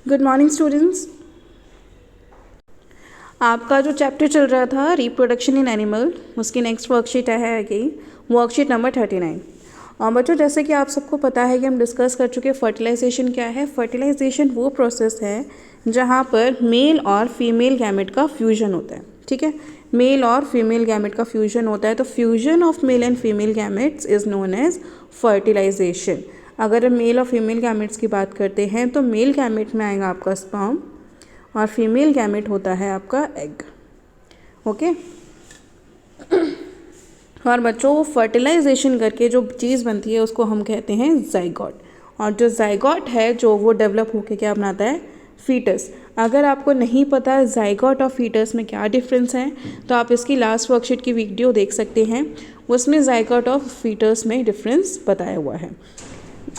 Good morning students. आपका जो chapter चल रहा था रिप्रोडक्शन इन एनिमल, उसकी नेक्स्ट वर्कशीट है अगेन वर्कशीट नंबर 39। और बच्चों, जैसे कि आप सबको पता है कि हम डिस्कस कर चुके हैं फर्टिलाइजेशन क्या है। फर्टिलाइजेशन वो प्रोसेस है जहाँ पर मेल और फीमेल गैमेट का फ्यूजन होता है। ठीक है, मेल और फीमेल गैमेट का फ्यूजन होता है, तो fusion of male and female gametes is known as fertilisation. अगर हम मेल और फीमेल गैमेट्स की बात करते हैं तो मेल गैमेट में आएगा आपका स्पर्म और फीमेल गैमेट होता है आपका एग। ओके, और बच्चों वो फर्टिलाइजेशन करके जो चीज़ बनती है उसको हम कहते हैं जाइगोट। और जो जाइगोट है जो वो डेवलप होके क्या बनाता है, फीटस। अगर आपको नहीं पता जाइगोट और फीटस में क्या डिफरेंस है तो आप इसकी लास्ट वर्कशीट की वीडियो देख सकते हैं, उसमें जाइगोट और फीटस में डिफरेंस बताया हुआ है।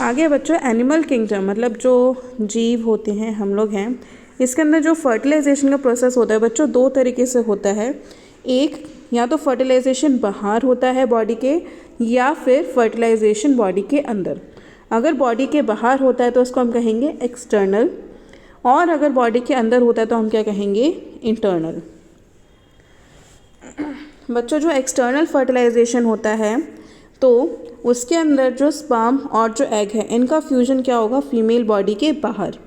आगे बच्चों, एनिमल किंगडम मतलब जो जीव होते हैं, हम लोग हैं, इसके अंदर जो फर्टिलाइजेशन का प्रोसेस होता है बच्चों दो तरीके से होता है। एक, या तो फर्टिलाइजेशन बाहर होता है बॉडी के, या फिर फर्टिलाइजेशन बॉडी के अंदर। अगर बॉडी के बाहर होता है तो उसको हम कहेंगे एक्सटर्नल, और अगर बॉडी के अंदर होता है तो हम क्या कहेंगे, इंटरनल। बच्चों, जो एक्सटर्नल फर्टिलाइजेशन होता है तो उसके अंदर जो स्पर्म और जो एग है इनका फ्यूजन क्या होगा, फीमेल बॉडी के बाहर।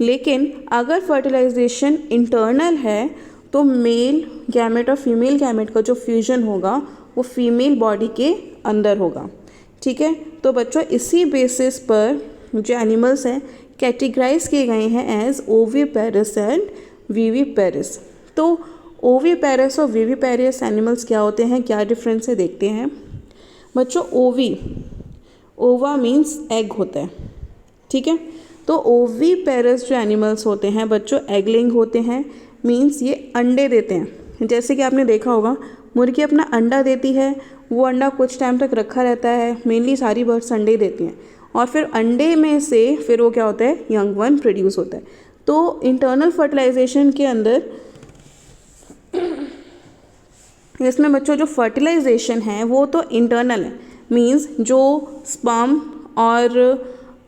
लेकिन अगर फर्टिलाइजेशन इंटरनल है तो मेल गैमेट और फीमेल गैमेट का जो फ्यूजन होगा वो फीमेल बॉडी के अंदर होगा। ठीक है, तो बच्चों इसी बेसिस पर जो एनिमल्स हैं कैटेगराइज किए गए हैं एज ओविपेरस एंड विविपेरस। तो ओविपेरस और विविपेरस एनिमल्स क्या होते हैं, क्या डिफरेंस है, देखते हैं। बच्चों, ओवा मीन्स एग होता है। ठीक है, तो ओवीपेरस जो एनिमल्स होते हैं बच्चों एगलिंग होते हैं, मीन्स ये अंडे देते हैं। जैसे कि आपने देखा होगा मुर्गी अपना अंडा देती है, वो अंडा कुछ टाइम तक रखा रहता है, मेनली सारी बर्ड्स अंडे देती हैं, और फिर अंडे में से फिर वो क्या होता है, यंग वन प्रोड्यूस होता है। तो इंटरनल फर्टिलाइजेशन के अंदर इसमें बच्चों जो फर्टिलाइजेशन है वो तो इंटरनल है, मीन्स जो स्पर्म और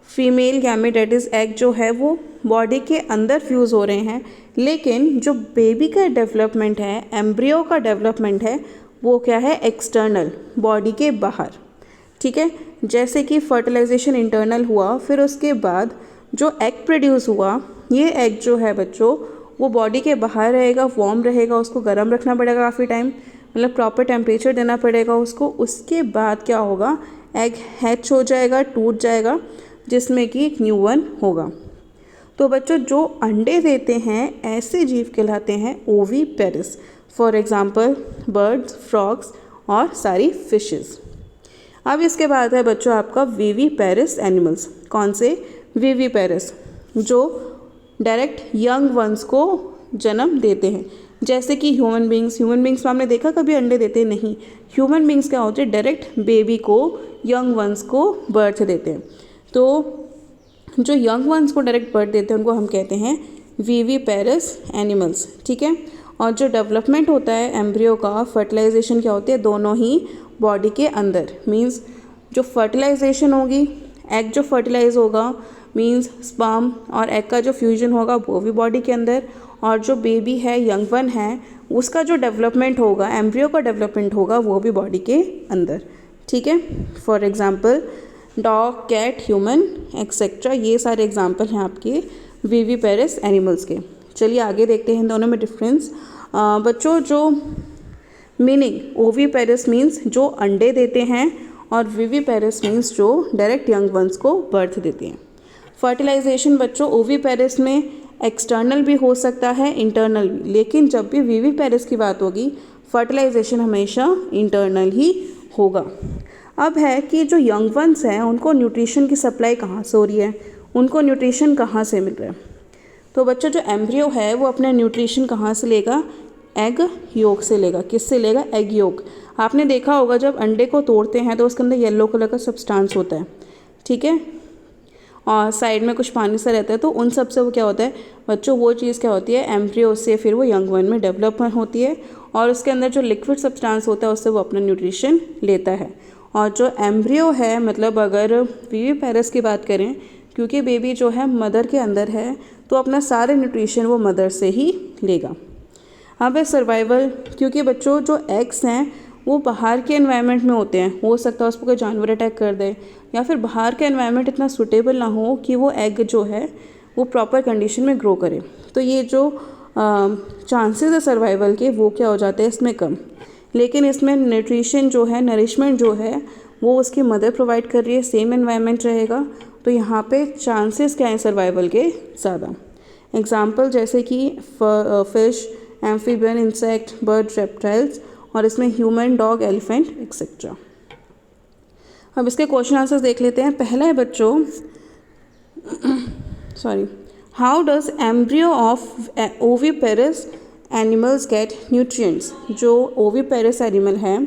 female gamete that is egg जो है वो बॉडी के अंदर फ्यूज़ हो रहे हैं। लेकिन जो बेबी का डेवलपमेंट है, एम्ब्रियो का डेवलपमेंट है, वो क्या है, एक्सटर्नल, बॉडी के बाहर। ठीक है, जैसे कि फर्टिलाइजेशन इंटरनल हुआ, फिर उसके बाद जो एग प्रोड्यूस हुआ, ये एग जो है बच्चों वो बॉडी के बाहर रहेगा, वार्म रहेगा, उसको गर्म रखना पड़ेगा काफ़ी टाइम, मतलब प्रॉपर टेम्परेचर देना पड़ेगा उसको। उसके बाद क्या होगा, एग हैच हो जाएगा, टूट जाएगा, जिसमें कि एक न्यू वन होगा। तो बच्चों जो अंडे देते हैं ऐसे जीव कहलाते हैं oviparous. For example birds, frogs और सारी फिशेस। अब इसके बाद है बच्चों आपका विविपेरस एनिमल्स। कौन से, विविपेरस, जो डायरेक्ट यंग वंस को जन्म देते हैं। जैसे कि ह्यूमन बींग्स में आपने देखा कभी अंडे देते नहीं। ह्यूमन बींग्स क्या होते हैं, डायरेक्ट बेबी को, यंग वंस को बर्थ देते हैं। तो जो यंग वंस को डायरेक्ट बर्थ देते हैं उनको हम कहते हैं विविपेरस एनिमल्स। ठीक है, और जो डेवलपमेंट होता है एम्ब्रियो का, फर्टिलाइजेशन क्या होती है, दोनों ही बॉडी के अंदर। मींस जो फर्टिलाइजेशन होगी, एग जो फर्टिलाइज होगा, मींस स्पर्म और एग का जो फ्यूजन होगा वो भी बॉडी के अंदर, और जो बेबी है, यंग वन है, उसका जो डेवलपमेंट होगा, एम्ब्रियो का डेवलपमेंट होगा, वो भी बॉडी के अंदर। ठीक है, for example dog, cat, human etcetera, ये सारे एग्जांपल हैं आपके विविपेरस एनिमल्स के। चलिए आगे देखते हैं दोनों में डिफरेंस। बच्चों जो मीनिंग, ओवीपेरस मीन्स जो अंडे देते हैं और विविपेरस मीन्स जो डायरेक्ट यंग वंस को बर्थ देते हैं। फर्टिलाइजेशन बच्चों ओवीपेरस में एक्सटर्नल भी हो सकता है, इंटरनल भी, लेकिन जब भी विविपेरस की बात होगी फर्टिलाइजेशन हमेशा इंटरनल ही होगा। अब है कि जो यंग वंस हैं उनको न्यूट्रिशन की सप्लाई कहाँ से हो रही है, उनको न्यूट्रिशन कहाँ से मिल रहा है। तो बच्चों जो एम्ब्रियो है वो अपना न्यूट्रिशन कहाँ से लेगा, एग योक से लेगा। किससे लेगा, एग योक। आपने देखा होगा जब अंडे को तोड़ते हैं तो उसके अंदर येलो कलर का सब्सटेंस होता है। ठीक है, और साइड में कुछ पानी सा रहता है, तो उन सब से वो क्या होता है बच्चों, वो चीज़ क्या होती है, एम्ब्रियो से फिर वो यंग वन में डेवलपमेंट होती है, और उसके अंदर जो लिक्विड सब्सटेंस होता है उससे वो अपना न्यूट्रिशन लेता है। और जो एम्ब्रियो है, मतलब अगर विविपेरस की बात करें क्योंकि बेबी जो है मदर के अंदर है तो अपना सारे न्यूट्रिशन वो मदर से ही लेगा। अब है सर्वाइवल, क्योंकि बच्चों जो एग्स हैं वो बाहर के एनवायरनमेंट में होते हैं, हो सकता है उस पर कोई जानवर अटैक कर दे या फिर बाहर का एनवायरनमेंट इतना सूटेबल ना हो कि वो एग जो है वो प्रॉपर कंडीशन में ग्रो करे, तो ये जो चांसेस है सर्वाइवल के वो क्या हो जाते हैं इसमें कम। लेकिन इसमें न्यूट्रिशन जो है, नरिशमेंट जो है वो उसकी मदर प्रोवाइड कर रही है, सेम एनवायरनमेंट रहेगा, तो यहाँ पे चांसेस क्या हैं सर्वाइवल के ज़्यादा। एग्जांपल जैसे कि fish, amphibian, insect, bird, reptiles, और इसमें ह्यूमन, डॉग, एलिफेंट एक्सेट्रा। अब इसके क्वेश्चन आंसर्स देख लेते हैं। पहला है बच्चों how does embryo of oviparous animals gate nutrients. जो ओविपेरस एनिमल है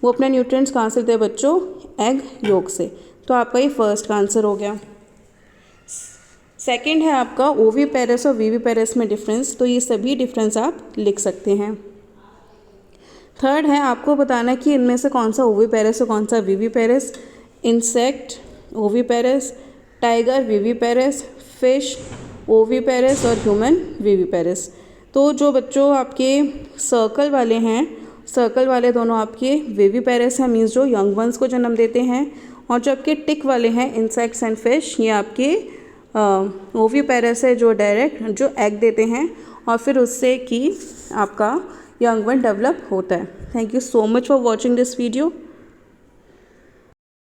वो अपने न्यूट्रिएंट्स कहाँ से लेते हैं बच्चों, एग योक से। तो आपका ये फर्स्ट का आंसर हो गया। सेकंड है आपका ओविपेरस और वीविपेरस में डिफरेंस, तो ये सभी डिफरेंस आप लिख सकते हैं। थर्ड है आपको बताना कि इनमें से कौन सा ओविपेरस और कौन सा viviparous. Insect oviparous, tiger viviparous, fish oviparous और ह्यूमन वीविपेरस। तो जो बच्चों आपके सर्कल वाले हैं, सर्कल वाले दोनों आपके वीविपेरस हैं, मीन्स जो यंग वंस को जन्म देते हैं, और जो आपके टिक वाले हैं इंसेक्ट्स एंड फिश, ये आपके ओविपेरस है जो डायरेक्ट जो एग देते हैं और फिर उससे कि आपका यंग वन डेवलप होता है। Thank you so much for watching this video.